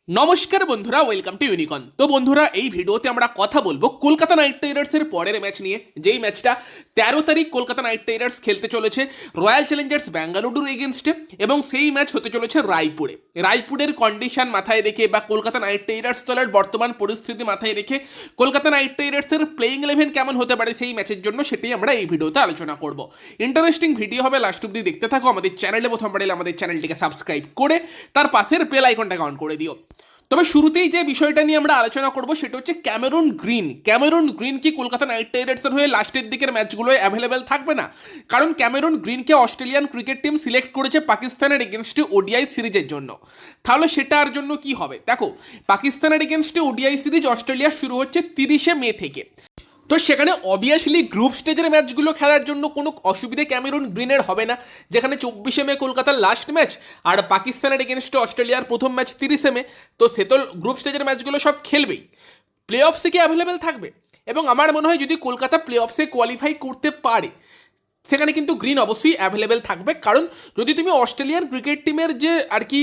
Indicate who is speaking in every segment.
Speaker 1: নমস্কার বন্ধুরা, welcome to ইউনিকন। তো বন্ধুরা, এই ভিডিওতে আমরা কথা বলবো কলকাতা নাইট রাইডার্সের পরের ম্যাচ নিয়ে, যেই ম্যাচটা 13 তারিখ কলকাতা নাইট রাইডার্স খেলতে চলেছে রয়্যাল চ্যালেঞ্জার্স ব্যাঙ্গালুরুর এগেনস্টে, এবং সেই ম্যাচ হতে চলেছে রায়পুরে। রায়পুরের কন্ডিশন মাথায় রেখে বা কলকাতা নাইট রাইডার্স দলের বর্তমান পরিস্থিতি মাথায় রেখে কলকাতা নাইট রাইডার্সের প্লেইং 11 কেমন হতে পারে সেই ম্যাচের জন্য, সেটাই আমরা এই ভিডিওতে আলোচনা করব। ইন্টারেস্টিং ভিডিও হবে, লাস্ট অব্দি দেখতে থাকো। আমাদের চ্যানেলে প্রথমবার এলে আমাদের চ্যানেলটিকে সাবস্ক্রাইব করে তার পাশের বেল আইকনটাকে অন করে দিও। তবে শুরুতেই যে বিষয়টা নিয়ে আমরা আলোচনা করব সেটা হচ্ছে ক্যামেরন গ্রিন। ক্যামেরন গ্রিন কি কলকাতা নাইট রাইডার্সের হয়ে লাস্টের দিকের ম্যাচগুলোয় অ্যাভেলেবেল থাকবে না? কারণ ক্যামেরন গ্রিনকে অস্ট্রেলিয়ান ক্রিকেট টিম সিলেক্ট করেছে পাকিস্তানের এগেনস্টে ওডিআই সিরিজের জন্য। তাহলে সেটার জন্য কি হবে? দেখো, পাকিস্তানের এগেনস্টে ওডিআই সিরিজ অস্ট্রেলিয়া শুরু হচ্ছে 30শে মে থেকে। তো সেখানে অবভিয়াসলি গ্রুপ স্টেজের ম্যাচগুলো খেলার জন্য কোনো অসুবিধে ক্যামেরন গ্রিনের হবে না, যেখানে 24শে মে কলকাতার লাস্ট ম্যাচ আর পাকিস্তানের এগেনস্টে অস্ট্রেলিয়ার প্রথম ম্যাচ 30শে মে। তো সে তো গ্রুপ স্টেজের ম্যাচগুলো সব খেলবেই, প্লে অফসে কি অ্যাভেলেবেল থাকবে। এবং আমার মনে হয় যদি কলকাতা প্লে অফসে কোয়ালিফাই করতে পারে, সেখানে কিন্তু গ্রিন অবশ্যই অ্যাভেলেবেল থাকবে। কারণ যদি তুমি অস্ট্রেলিয়ান ক্রিকেট টিমের যে আর কি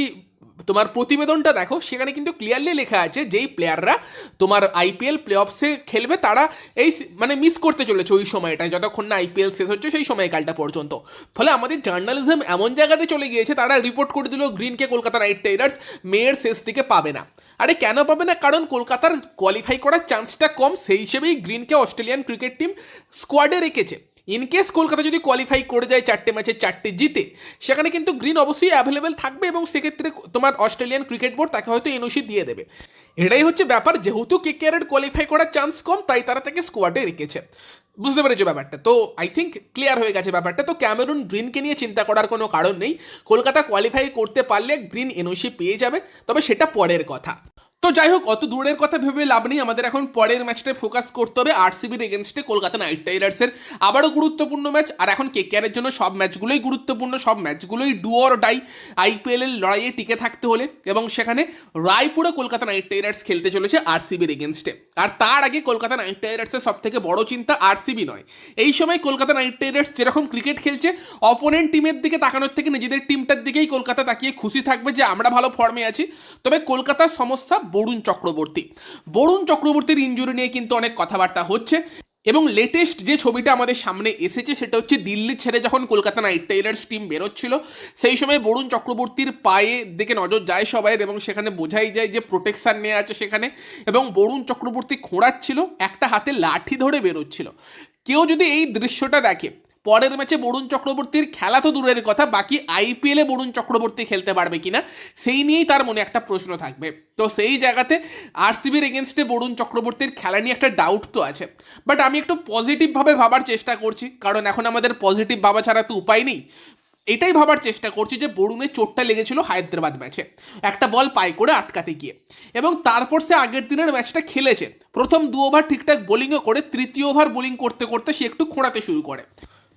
Speaker 1: তোমার প্রতিবেদনটা দেখো, সেখানে কিন্তু ক্লিয়ারলি লেখা আছে যেই প্লেয়াররা তোমার আইপিএল প্লে অফসে খেলবে তারা এই মানে মিস করতে চলেছে ওই সময়টায়, যতক্ষণ না আইপিএল শেষ হচ্ছে সেই সময়কালটা পর্যন্ত। ফলে আমাদের জার্নালিজম এমন জায়গাতে চলে গিয়েছে, তারা রিপোর্ট করে দিল গ্রিনকে কলকাতা নাইট রাইডার্স মেয়ের শেষ দিকে পাবে না। আরে কেন পাবে না? কারণ কলকাতার কোয়ালিফাই করার চান্সটা কম, সেই হিসেবেই গ্রিনকে অস্ট্রেলিয়ান ক্রিকেট টিম স্কোয়াডে রেখেছে। ইনকেস কলকাতা যদি কোয়ালিফাই করে যায় 4টে ম্যাচে 4টে জিতে, সেখানে কিন্তু গ্রিন অবশ্যই অ্যাভেলেবেল থাকবে, এবং সেক্ষেত্রে তোমার অস্ট্রেলিয়ান ক্রিকেট বোর্ড তাকে হয়তো এনওসি দিয়ে দেবে। এটাই হচ্ছে ব্যাপার। যেহেতু কেকেআরের কোয়ালিফাই করার চান্স কম, তাই তারা তাকে স্কোয়াডে রেখেছে। বুঝতে পেরেছো ব্যাপারটা? তো আই থিঙ্ক ক্লিয়ার হয়ে গেছে ব্যাপারটা। তো ক্যামেরন গ্রিনকে নিয়ে চিন্তা করার কোনো কারণ নেই। কলকাতা কোয়ালিফাই করতে পারলে গ্রিন এনওসি পেয়ে যাবে, তবে সেটা পরের কথা। তো যাই হোক, অত দূরের কথা ভেবে লাভ নেই, আমাদের এখন পরের ম্যাচটায় ফোকাস করতে হবে। আরসিবির এগেনস্টে কলকাতা নাইট রাইডার্সের আবারও গুরুত্বপূর্ণ ম্যাচ। আর এখন কেকেআরের জন্য সব ম্যাচগুলোই গুরুত্বপূর্ণ, সব ম্যাচগুলোই ডু অর ডাই আইপিএলের লড়াইয়ে টিকে থাকতে হলে। এবং সেখানে রায়পুরে কলকাতা নাইট রাইডার্স খেলতে চলেছে আরসিবির এগেনস্টে। আর তার আগে কলকাতা নাইট রাইডার্সের সব থেকে বড় চিন্তা আরসিবি নয়। এই সময় কলকাতা নাইট রাইডার্স যেরকম ক্রিকেট খেলছে, অপোনেন্ট টিমের দিকে তাকানোর থেকে নিজেদের টিমটার দিকেই কলকাতা তাকিয়ে খুশি থাকবে যে আমরা ভালো ফর্মে আছি। তবে কলকাতার সমস্যা বরুণ চক্রবর্তীর ইনজুরি নিয়ে কিন্তু অনেক কথাবার্তা হচ্ছে। এবং লেটেস্ট যে ছবিটা আমাদের সামনে এসেছে সেটা হচ্ছে দিল্লি ছেড়ে যখন কলকাতা নাইট রাইডার্স টিম বেরোচ্ছিল, সেই সময় বরুণ চক্রবর্তীর পায়ে দিকে নজর যায় সবাই, এবং সেখানে বোঝাই যায় যে প্রোটেকশন নেওয়া আছে সেখানে। এবং বরুণ চক্রবর্তী খোঁড়াচ্ছিল, একটা হাতে লাঠি ধরে বেরোচ্ছিল। কেউ যদি এই দৃশ্যটা দেখে, পরের ম্যাচে বরুণ চক্রবর্তীর খেলা তো দূরের কথা, বাকি আইপিএলে বরুণ চক্রবর্তী খেলতে পারবে কিনা সেই নিয়েই তার মনে একটা প্রশ্ন থাকবে। তো সেই জায়গাতে আরসিবির এগেনস্টে বরুণ চক্রবর্তীর খেলা নিয়ে একটা ডাউট তো আছে। বাট আমি একটু পজিটিভভাবে ভাবার চেষ্টা করছি, কারণ এখন আমাদের পজিটিভ ভাবা ছাড়া তো উপায় নেই। এটাই ভাবার চেষ্টা করছি যে বরুণের চোটটা লেগেছিল হায়দ্রাবাদ ম্যাচে, একটা বল পায়ে করে আটকাতে গিয়ে, এবং তারপর সে আগের দিনের ম্যাচটা খেলেছে। প্রথম 2 ওভার ঠিকঠাক বোলিংও করে, তৃতীয় ওভার বোলিং করতে করতে সে একটু খোঁড়াতে শুরু করে।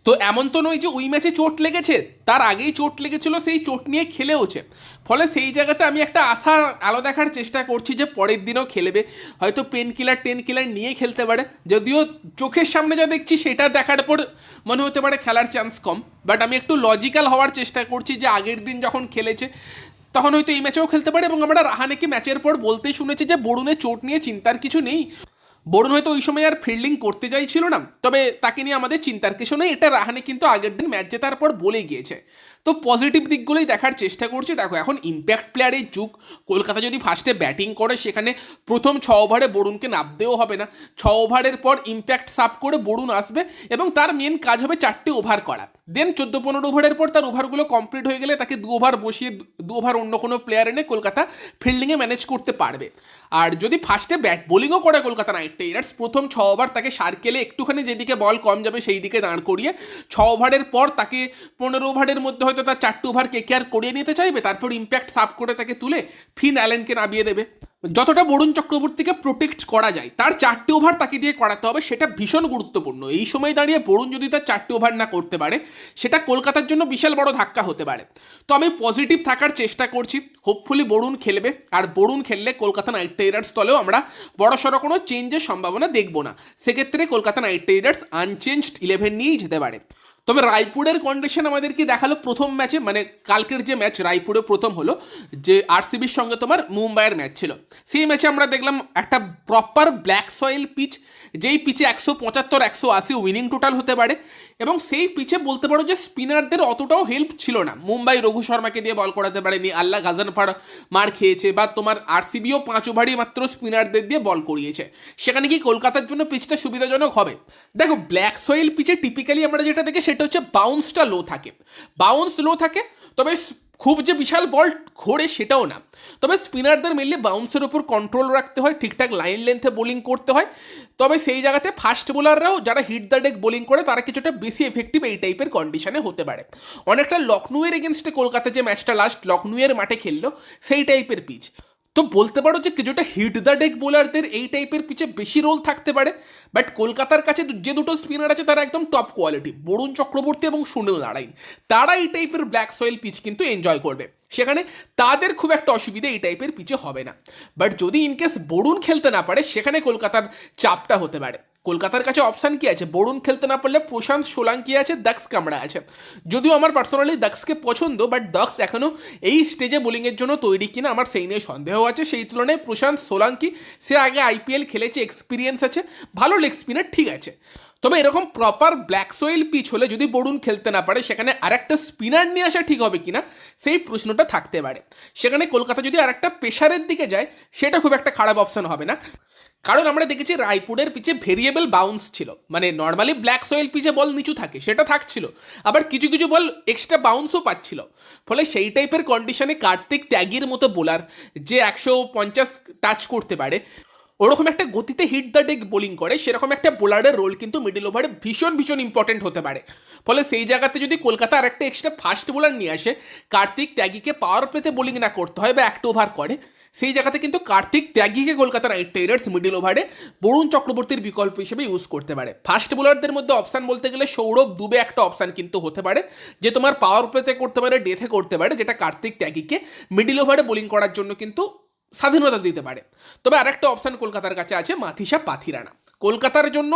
Speaker 1: তো এমন তো নয় যে ওই ম্যাচে চোট লেগেছে, তার আগেই চোট লেগেছিল, সেই চোট নিয়ে খেলেওছে। ফলে সেই জায়গাতে আমি একটা আশার আলো দেখার চেষ্টা করছি যে পরের দিনও খেলবে, হয়তো পেন কিলার নিয়ে খেলতে পারে। যদিও চোখের সামনে যা দেখছি সেটা দেখার পর মনে হতে পারে খেলার চান্স কম। বাট আমি একটু লজিক্যাল হওয়ার চেষ্টা করছি যে আগের দিন যখন খেলেছে তখন হয়তো এই ম্যাচেও খেলতে পারে। এবং আমরা রাহানেকে ম্যাচের পর বলতেই শুনেছি যে বরুণের চোট নিয়ে চিন্তার কিছু নেই। বরুণ হয়তো ওই সময় আর ফিল্ডিং করতে চাইছিল না, তবে তাকে নিয়ে আমাদের চিন্তার কিছু নেই, এটা রাহানে কিন্তু আগের দিন ম্যাচ জেতার পর বলে গিয়েছে। তো পজিটিভ দিকগুলোই দেখার চেষ্টা করছি। দেখো, এখন ইম্প্যাক্ট প্লেয়ারের যুগ। কলকাতা যদি ফার্স্টে ব্যাটিং করে, সেখানে প্রথম 6 ওভারে বরুণকে নামতেও হবে না। 6 ওভারের পর ইম্প্যাক্ট সাফ করে বরুণ আসবে, এবং তার মেন কাজ হবে 4টে ওভার করা। দেন 14-15 ওভারের পর তার ওভারগুলো কমপ্লিট হয়ে গেলে তাকে 2 ওভার বসিয়ে 2 ওভার অন্য কোনো প্লেয়ার এনে কলকাতা ফিল্ডিংয়ে ম্যানেজ করতে পারবে। আর যদি ফার্স্টে বোলিংও করে কলকাতা নাইট রাইডার্স, প্রথম 6 ওভার তাকে সার্কেলে একটুখানি যেদিকে বল কম যাবে সেই দিকে দাঁড় করিয়ে 6 ওভারের পর তাকে 15 ওভারের মধ্যে হয়তো তার 4টে ওভার কেকেআর করিয়ে নিতে চাইবে, তারপর ইম্প্যাক্ট সাফ করে তাকে তুলে ফিন অ্যালেনকে নামিয়ে দেবে। যতটা বরুণ চক্রবর্তীকে প্রোটেক্ট করা যায়, তার 4টে ওভার তাকে দিয়ে করাতে হবে, সেটা ভীষণ গুরুত্বপূর্ণ। এই সময় দাঁড়িয়ে বরুণ যদি তার 4টে ওভার না করতে পারে, সেটা কলকাতার জন্য বিশাল বড় ধাক্কা হতে পারে। তো আমি পজিটিভ থাকার চেষ্টা করছি, হোপফুলি বরুণ খেলবে। আর বরুণ খেললে কলকাতা নাইট রাইডার্স দলেও আমরা বড়সড় কোনো চেঞ্জের সম্ভাবনা দেখব না। সেক্ষেত্রে কলকাতা নাইট রাইডার্স আনচেঞ্জড 11 নিয়েই যেতে পারে। তবে রায়পুরের কন্ডিশন আমাদেরকে দেখালো প্রথম ম্যাচে, মানে কালকের যে ম্যাচ রায়পুরে প্রথম হলো, যে আরসিবির সঙ্গে তোমার মুম্বাইয়ের ম্যাচ ছিল, সেই ম্যাচে আমরা দেখলাম একটা প্রপার ব্ল্যাক সয়েল পিচ, যেই পিচে 175-180 উইনিং টোটাল হতে পারে, এবং সেই পিচে বলতে পারো যে স্পিনারদের অতটাও হেল্প ছিল না। মুম্বাই রঘু শর্মাকে দিয়ে বল করাতে পারেনি, আল্লাহ গাজানফার মার খেয়েছে, বা তোমার আরসিবিও 5 ওভারই মাত্র স্পিনারদের দিয়ে বল করিয়েছে। সেখানে কি কলকাতার জন্য পিচটা সুবিধাজনক হবে? দেখো, ব্ল্যাক সয়েল পিচে টিপিক্যালি আমরা যেটা দেখি সেটা হচ্ছে বাউন্সটা লো থাকে, বাউন্স লো থাকে, তবে খুব যে বিশাল বল ঘোরে সেটাও না। তবে স্পিনারদের মেনলি বাউন্সের উপর কন্ট্রোল রাখতে হয়, ঠিকঠাক লাইন লেন্থে বোলিং করতে হয়। তবে সেই জায়গাতে ফাস্ট বোলাররাও যারা হিট দ্য ডেক বোলিং করে তারা কিছুটা বেশি এফেক্টিভ এই টাইপের কন্ডিশনে হতে পারে। অনেকটা লখনউয়ের এগেনস্টে কলকাতা যে ম্যাচটা লাস্ট লখনউয়ের মাঠে খেললো সেই টাইপের পিচ। তো বলতে পারো যে কিছুটা হিট দ্য ডেক বোলারদের এই টাইপের পিচে বেশি রোল থাকতে পারে। বাট কলকাতার কাছে যে দুটো স্পিনার আছে তারা একদম টপ কোয়ালিটি, বরুণ চক্রবর্তী এবং সুনীল নারায়ণ, তারা এই টাইপের ব্ল্যাক সয়েল পিচ কিন্তু এনজয় করবে। সেখানে তাদের খুব একটা অসুবিধা এই টাইপের পিচে হবে না। বাট যদি ইনকেস বরুণ খেলতে না পারে সেখানে কলকাতার চাপটা হতে পারে। কলকাতার কাছে অপশান কি আছে? বরুণ খেলতে না পারলে প্রশান্ত সোলাঙ্কি আছে, দাক্স কামড়া আছে। যদিও আমার পার্সোনালি দাক্সকে পছন্দ, বাট দাক্স এখনও এই স্টেজে বোলিংয়ের জন্য তৈরি কিনা আমার সেই নিয়ে সন্দেহ আছে। সেই তুলনায় প্রশান্ত সোলাঙ্কি, সে আগে আইপিএল খেলেছে, এক্সপিরিয়েন্স আছে, ভালো লেগ স্পিনার, ঠিক আছে। তবে এরকম প্রপার ব্ল্যাক সোয়েল পিচ হলে যদি বরুণ খেলতে না পারে সেখানে আরেকটা স্পিনার নিয়ে আসা ঠিক হবে কিনা সেই প্রশ্নটা থাকতে পারে। সেখানে কলকাতা যদি আরেকটা পেসারের দিকে যায় সেটা খুব একটা খারাপ অপশন হবে না, কারণ আমরা দেখেছি রায়পুরের পিচে ভেরিয়েবল বাউন্স ছিল, মানে নর্মালি ব্ল্যাক সয়েল পিচে বল নিচু থাকে সেটা থাকছিল, আবার কিছু কিছু বল এক্সট্রা বাউন্সও পাচ্ছিল। ফলে সেই টাইপের কন্ডিশনে কার্তিক ত্যাগীর মতো বোলার যে 150 টাচ করতে পারে, ওরকম একটা গতিতে হিট দ্য ডেক বোলিং করে, সেরকম একটা বোলারের রোল কিন্তু মিডল ওভারে ভীষণ ভীষণ ইম্পর্টেন্ট হতে পারে। ফলে সেই জায়গাতে যদি কলকাতা আর একটা এক্সট্রা ফাস্ট বোলার নিয়ে আসে, কার্তিক ত্যাগীকে পাওয়ার প্লেতে বোলিং না করতে হয় বা একটা ওভার করে, সেই জায়গাতে কিন্তু কার্তিক ত্যাগীকে কলকাতা নাইট রাইডার্স মিডল ওভারে বরুণ চক্রবর্তীর বিকল্প হিসেবে ইউজ করতে পারে। ফাস্ট বোলারদের মধ্যে অপশান বলতে গেলে সৌরভ দুবে একটা অপশান কিন্তু হতে পারে, যে তোমার পাওয়ার প্লেতে করতে পারে, ডেথে করতে পারে, যেটা কার্তিক ত্যাগীকে মিডল ওভারে বোলিং করার জন্য কিন্তু স্বাধীনতা দিতে পারে। তবে আরেকটা অপশান কলকাতার কাছে আছে, মাথিসা পাথিরানা। কলকাতার জন্য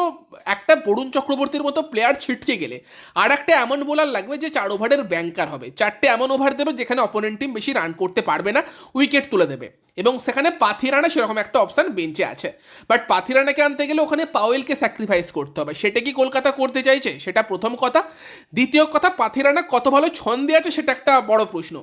Speaker 1: একটা বরুণ চক্রবর্তীর মতো প্লেয়ার ছিটকে গেলে আর একটা এমন বোলার লাগবে যে 4 ওভারের ব্যাংকার হবে, 4টে এমন ওভার দেবে যেখানে অপোনেন্ট টিম বেশি রান করতে পারবে না, উইকেট তুলে দেবে, এবং সেখানে পাথিরানা সেরকম একটা অপশান বেঞ্চে আছে। বাট পাথিরানাকে আনতে গেলে ওখানে পাওয়েলকে স্যাক্রিফাইস করতে হবে, সেটা কি কলকাতা করতে চাইছে? সেটা প্রথম কথা। দ্বিতীয় কথা, পাথিরানা কত ভালো ছন্দে আছে সেটা একটা বড় প্রশ্ন।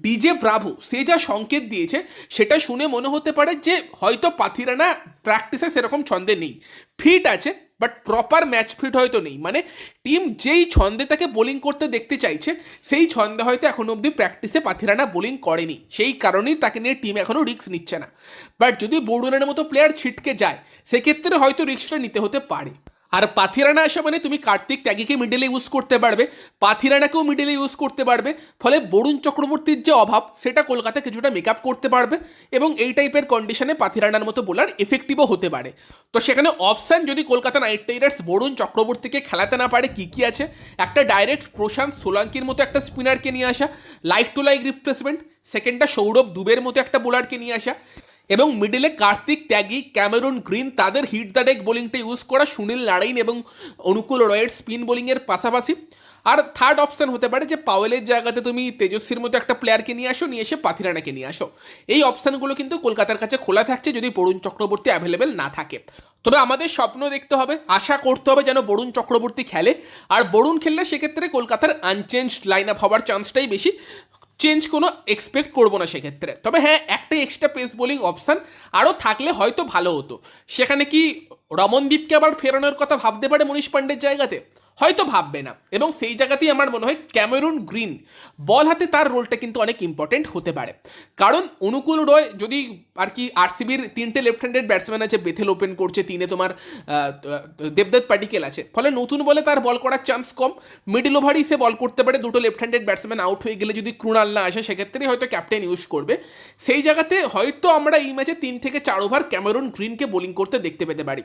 Speaker 1: ডিজে ব্রাভো সে যা সংকেত দিয়েছে সেটা শুনে মনে হতে পারে যে হয়তো পাথিরানা প্র্যাকটিসে সেরকম ছন্দে নেই, ফিট আছে বাট প্রপার ম্যাচ ফিট হয়তো নেই। মানে টিম যেই ছন্দে তাকে বোলিং করতে দেখতে চাইছে সেই ছন্দে হয়তো এখনো অবধি প্র্যাকটিসে পাথিরানা বোলিং করেনি, সেই কারণেই তাকে নিয়ে টিম এখনও রিস্ক নিচ্ছে না। বাট যদি বরুণের মতো প্লেয়ার ছিটকে যায় সেক্ষেত্রে হয়তো রিস্কটা নিতে হতে পারে। আর পাথিরানা আসা মানে তুমি কার্তিক ত্যাগীকে মিডলে ইউজ করতে পারবে, পাথিরানাকেও মিডলে ইউজ করতে পারবে, ফলে বরুণ চক্রবর্তীর যে অভাব সেটা কলকাতা কিছুটা মেক আপ করতে পারবে, এবং এই টাইপের কন্ডিশনে পাথিরানার মতো বোলার এফেক্টিভও হতে পারে। তো সেখানে অপশান যদি কলকাতা নাইট রাইডার্স বরুণ চক্রবর্তীকে খেলাতে না পারে কী কী আছে, একটা ডাইরেক্ট প্রশান্ত সোলাঙ্কির মতো একটা স্পিনারকে নিয়ে আসা, লাইক টু লাইক রিপ্লেসমেন্ট, সেকেন্ডটা সৌরভ দুবের মতো একটা বোলারকে নিয়ে আসা, এবং মিডলে কার্তিক ত্যাগী, ক্যামেরুন গ্রিন, তাদের হিট দ্য ডেক বোলিংটা ইউজ করা, সুনীল নারায়ণ এবং অনুকূল রয়ের স্পিন বোলিংয়ের পাশাপাশি। আর থার্ড অপশান হতে পারে যে পাওয়েলের জায়গাতে তুমি তেজস্বীর মতো একটা প্লেয়ারকে নিয়ে আসো, নিয়ে এসে পাথিরানাকে নিয়ে আসো। এই অপশানগুলো কিন্তু কলকাতার কাছে খোলা থাকছে যদি বরুণ চক্রবর্তী অ্যাভেলেবেল না থাকে। তবে আমাদের স্বপ্ন দেখতে হবে, আশা করতে হবে যেন বরুণ চক্রবর্তী খেলে, আর বরুণ খেললে সেক্ষেত্রে কলকাতার আনচেঞ্জড লাইন আপ হওয়ার চান্সটাই বেশি, চেঞ্জ কোনো এক্সপেক্ট করবো না সেক্ষেত্রে। তবে হ্যাঁ, একটা এক্সট্রা পেস বোলিং অপশান আরও থাকলে হয়তো ভালো হতো। সেখানে কি রমনদীপকে আবার ফেরানোর কথা ভাবতে পারে মনীষ পান্ডের জায়গাতে? হয়তো ভাববে না, এবং সেই জায়গাতেই আমার মনে হয় ক্যামেরুন গ্রিন বল হাতে তার রোলটা কিন্তু অনেক ইম্পর্টেন্ট হতে পারে। কারণ অনুকূল রয় যদি আর কি, আরসিবির 3টে লেফট হ্যান্ডেড ব্যাটসম্যান আছে, বেথেল ওপেন করছে, 3-এ তোমার দেবদত্ত পাটিকেল আছে, ফলে নতুন বলে তার বল করার চান্স কম, মিডল ওভারই সে বল করতে পারে। দুটো লেফট হ্যান্ডেড ব্যাটসম্যান আউট হয়ে গেলে যদি ক্রুনাল না আসে সেক্ষেত্রে হয়তো ক্যাপ্টেন ইউজ করবে। সেই জায়গাতে হয়তো আমরা এই ম্যাচে 3 থেকে 4 ওভার ক্যামেরুন গ্রিনকে বোলিং করতে দেখতে পেতে পারি।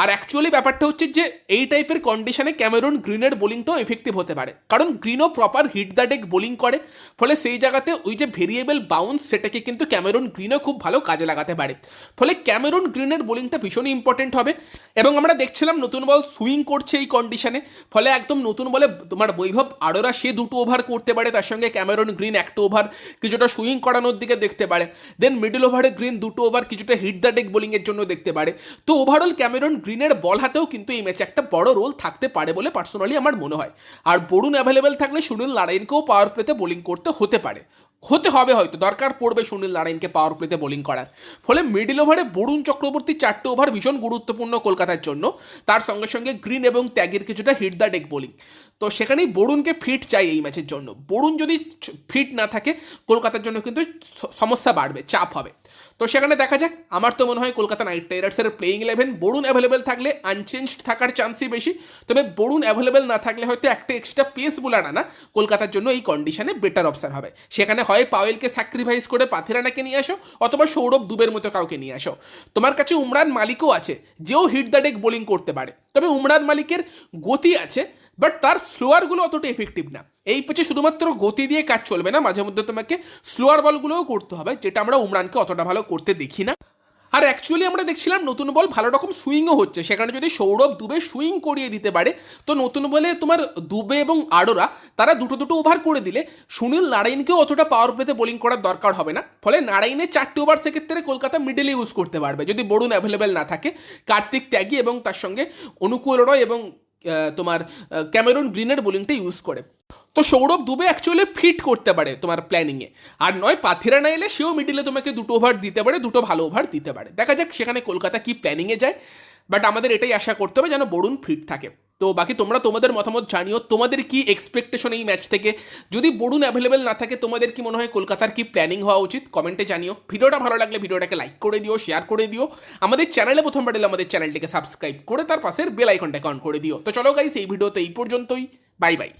Speaker 1: আর অ্যাকচুয়ালি ব্যাপারটা হচ্ছে যে এই টাইপের কন্ডিশনে ক্যামেরুন ক্যামেরন গ্রিনের বোলিংটাও এফেক্টিভ হতে পারে, কারণ গ্রিনও proper hit the deck bowling করে, ফলে সেই জায়গাতে ওই যে ভেরিয়েবল বাউন্স সেটাকে কিন্তু ক্যামেরন গ্রিনও খুব ভালো কাজে লাগাতে পারে। ফলে ক্যামেরন গ্রিনের বোলিংটা ভীষণই ইম্পর্টেন্ট হবে। এবং আমরা দেখছিলাম নতুন বল সুইং করছে এই কন্ডিশনে, ফলে একদম নতুন বলে তোমার বৈভব আরোরা সে 2টো ওভার করতে পারে, তার সঙ্গে ক্যামেরন গ্রিন 1টো ওভার কিছুটা সুইং করানোর দিকে দেখতে পারে, দেন মিডল ওভারে গ্রিন 2টো ওভার কিছুটা হিট দ্য ডেক বোলিংয়ের জন্য দেখতে পারে। তো ওভারঅল ক্যামেরন গ্রিনের বল হাতেও কিন্তু এই ম্যাচে একটা বড় রোল থাকতে পারে বলে পার্সোনালি আমার মনে হয়। আর বরুণ অ্যাভেলেবেল থাকলে সুনীল নারায়ণকেও পাওয়ার প্লেতে বোলিং করতে হতে পারে, হতে হবে, হয়তো দরকার পড়বে সুনীল নারায়ণকে পাওয়ার প্লেতে বোলিং করার। ফলে মিডল ওভারে বরুণ চক্রবর্তী 4টে ওভার ভীষণ গুরুত্বপূর্ণ কলকাতার জন্য, তার সঙ্গে সঙ্গে গ্রিন এবং ত্যাগের কিছুটা হিট দ্য ডেক বোলিং। তো সেখানেই বরুণকে ফিট চাই এই ম্যাচের জন্য। বরুণ যদি ফিট না থাকে কলকাতার জন্য কিন্তু সমস্যা বাড়বে, চাপ হবে। তো সেখানে দেখা যাক। আমার তো মনে হয় কলকাতা নাইট রাইডার্সের প্লেইং 11 বরুণ অ্যাভেলেবেল থাকলে আনচেঞ্জড থাকার চান্সই বেশি, তবে বরুণ অ্যাভেলেবেল না থাকলে হয়তো একটা এক্সট্রা পেস বোলার আনা কলকাতার জন্য এই কন্ডিশনে বেটার অপশন হবে। সেখানে হয় পাওয়েলকে স্যাক্রিফাইস করে পাথিরানাকে নিয়ে আসো, অথবা সৌরভ দুবের মতো কাউকে নিয়ে আসো। তোমার কাছে উমরান মালিকও আছে, যেও হিট দ্য ডেক বোলিং করতে পারে, তবে উমরান মালিকের গতি আছে, বাট তার স্লোয়ারগুলো অতটা এফেক্টিভ না। এই পিচে শুধুমাত্র গতি দিয়ে কাজ চলবে না, মাঝে মধ্যে তোমাকে স্লোয়ার বলগুলোও করতে হবে, যেটা আমরা উমরানকে অতটা ভালো করতে দেখি না। আর অ্যাকচুয়ালি আমরা দেখছিলাম নতুন বল ভালো রকম সুইংও হচ্ছে, সেখানে যদি সৌরভ দুবে সুইং করিয়ে দিতে পারে, তো নতুন বলে তোমার দুবে এবং আরোরা তারা 2টো ওভার করে দিলে সুনীল নারায়ণকেও অতটা পাওয়ার প্লেতে বোলিং করার দরকার হবে না। ফলে নারায়ণের 4টে ওভার সেক্ষেত্রে কলকাতা মিডলে ইউজ করতে পারবে যদি বরুণ অ্যাভেলেবেল না থাকে। কার্তিক ত্যাগী এবং তার সঙ্গে অনুকূল রয় এবং তোমার ক্যামেরন গ্রিনের বোলিংটা ইউজ করে। তো সৌরভ দুবে অ্যাকচুয়ালি ফিট করতে পারে তোমার প্ল্যানিংয়ে, আর নয় পাথিরানা এলে সেও মিডিলে তোমাকে 2টো ওভার দিতে পারে, 2টো ভালো ওভার দিতে পারে। দেখা যাক সেখানে কলকাতা কি প্ল্যানিংয়ে যায়, বাট আমাদের এটাই আশা করতে হবে যেন বরুণ ফিট থাকে। তো বাকি তোমরা তোমাদের মতামত জানিও, তোমাদের কি এক্সপেকটেশন এই ম্যাচ থেকে? যদি বরুণ অ্যাভেলেবেল না থাকে তোমাদের কি মনে হয় কলকাতার কি প্ল্যানিং হওয়া উচিত? কমেন্টে জানিও। ভিডিওটা ভালো লাগলে ভিডিওটাকে লাইক করে দিও, শেয়ার করে দিও। আমাদের চ্যানেলে প্রথমবার এলে আমাদের চ্যানেলটিকে সাবস্ক্রাইব করে তার পাশের বেল আইকনটাকে অন করে দিও। তো চলো গাইস, এই ভিডিওতে এই পর্যন্তই। Bye bye.